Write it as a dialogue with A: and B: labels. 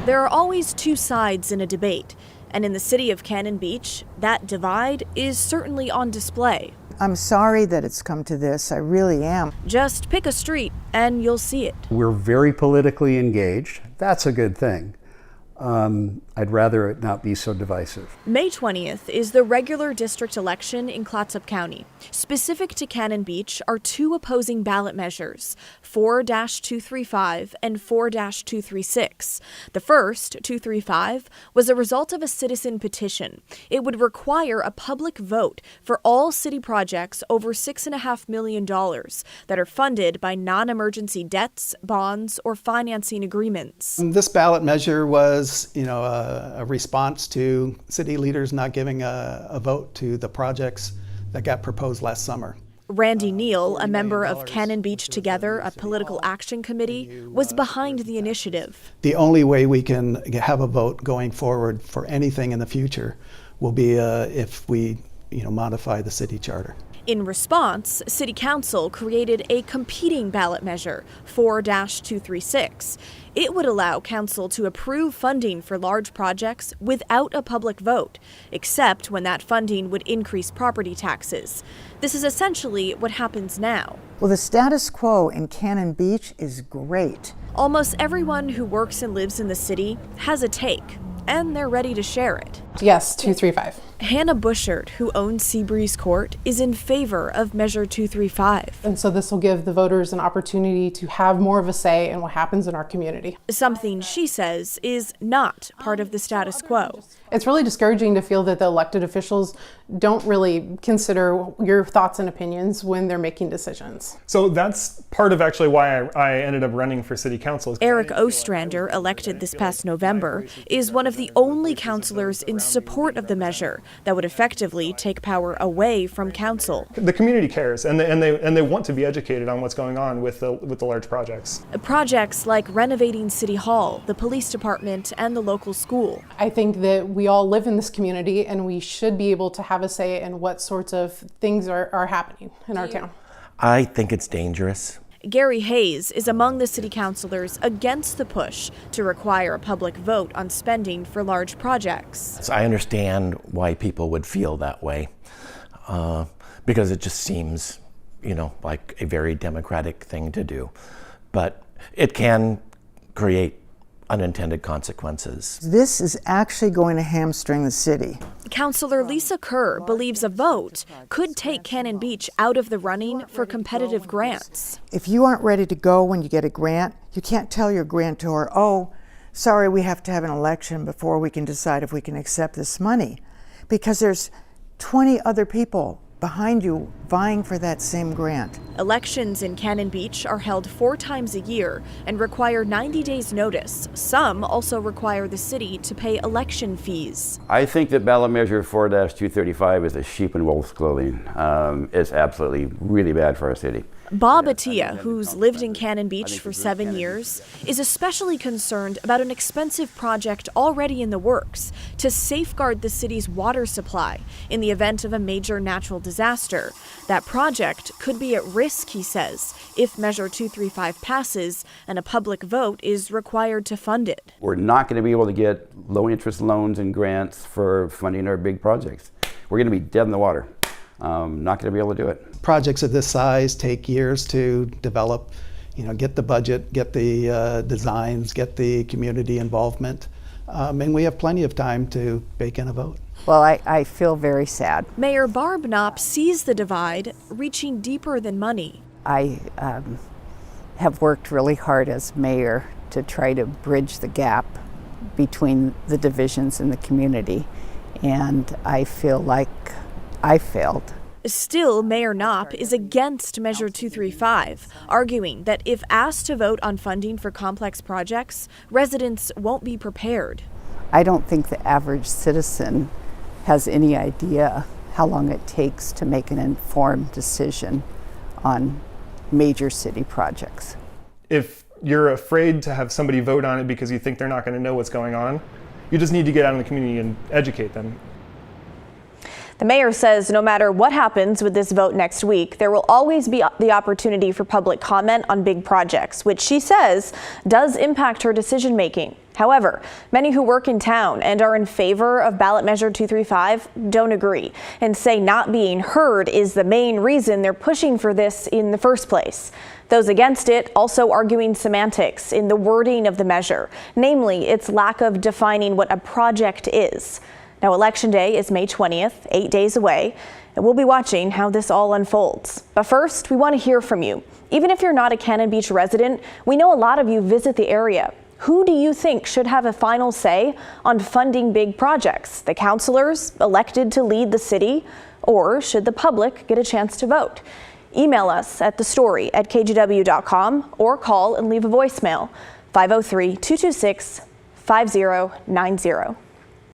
A: There are always two sides in a debate, and in the city of Cannon Beach, that divide is certainly on display.
B: I'm sorry that it's come to this, I really am.
A: Just pick a street and you'll see it.
C: We're very politically engaged. That's a good thing. I'd rather it not be so divisive.
A: May 20th is the regular district election in Clatsop County. Specific to Cannon Beach are two opposing ballot measures, 4-235 and 4-236. The first, 235, was a result of a citizen petition. It would require a public vote for all city projects over $6.5 million that are funded by non-emergency debts, bonds, or financing agreements.
D: This ballot measure was, a response to city leaders not giving a vote to the projects that got proposed last summer.
A: Randy Neal, a member of Cannon Beach Together, a political action committee, was behind the initiative.
D: The only way we can have a vote going forward for anything in the future will be if we, modify the city charter.
A: In response, City Council created a competing ballot measure, 4-236. It would allow Council to approve funding for large projects without a public vote, except when that funding would increase property taxes. This is essentially what happens now.
B: Well, the status quo in Cannon Beach is great.
A: Almost everyone who works and lives in the city has a take, and they're ready to share it.
E: Yes, 235.
A: Hannah Bushard, who owns Seabreeze Court, is in favor of Measure 235.
E: And so this will give the voters an opportunity to have more of a say in what happens in our community.
A: Something she says is not part of the status quo.
E: It's really discouraging to feel that the elected officials don't really consider your thoughts and opinions when they're making decisions.
F: So that's part of actually why I ended up running for city council.
A: Eric Ostrander, elected this past November, is one of the only councilors in support of the measure that would effectively take power away from council.
F: The community cares, and they want to be educated on what's going on with the large projects.
A: Projects like renovating City Hall, the police department, and the local school.
E: I think that we all live in this community, and we should be able to have a say in what sorts of things are happening in our town.
G: I think it's dangerous.
A: Gary Hayes is among the city councilors against the push to require a public vote on spending for large projects.
G: So I understand why people would feel that way, because it just seems, like a very democratic thing to do. But it can create unintended consequences.
B: This is actually going to hamstring the city.
A: Councilor Lisa Kerr believes a vote could take Cannon Beach out of the running for competitive grants.
B: If you aren't ready to go when you get a grant, you can't tell your grantor, oh, sorry, we have to have an election before we can decide if we can accept this money. Because there's 20 other people behind you vying for that same grant.
A: Elections in Cannon Beach are held 4 times a year and require 90 days notice. Some also require the city to pay election fees.
H: I think that ballot measure 4-235 is a sheep in wolf's clothing. It's absolutely really bad for our city.
A: Bob Attia, who's lived in Cannon Beach for 7 years, is especially concerned about an expensive project already in the works to safeguard the city's water supply in the event of a major natural disaster. That project could be at risk, he says, if Measure 235 passes and a public vote is required to fund it.
H: We're not going to be able to get low-interest loans and grants for funding our big projects. We're going to be dead in the water. Not going to be able to do it.
D: Projects of this size take years to develop, get the budget, get the designs, get the community involvement, and we have plenty of time to bake in a vote.
I: Well, I feel very sad.
A: Mayor Barb Knopp sees the divide reaching deeper than money.
I: I have worked really hard as mayor to try to bridge the gap between the divisions in the community, and I feel like I failed.
A: Still, Mayor Knopp is against Measure 235, arguing that if asked to vote on funding for complex projects, residents won't be prepared.
I: I don't think the average citizen has any idea how long it takes to make an informed decision on major city projects.
F: If you're afraid to have somebody vote on it because you think they're not going to know what's going on, you just need to get out in the community and educate them.
A: The mayor says no matter what happens with this vote next week, there will always be the opportunity for public comment on big projects, which she says does impact her decision making. However, many who work in town and are in favor of ballot measure 235 don't agree and say not being heard is the main reason they're pushing for this in the first place. Those against it also arguing semantics in the wording of the measure, namely its lack of defining what a project is. Now, Election Day is May 20th, 8 days away, and we'll be watching how this all unfolds. But first, we want to hear from you. Even if you're not a Cannon Beach resident, we know a lot of you visit the area. Who do you think should have a final say on funding big projects? The councilors elected to lead the city, or should the public get a chance to vote? Email us at thestory@kgw.com or call and leave a voicemail 503-226-5090.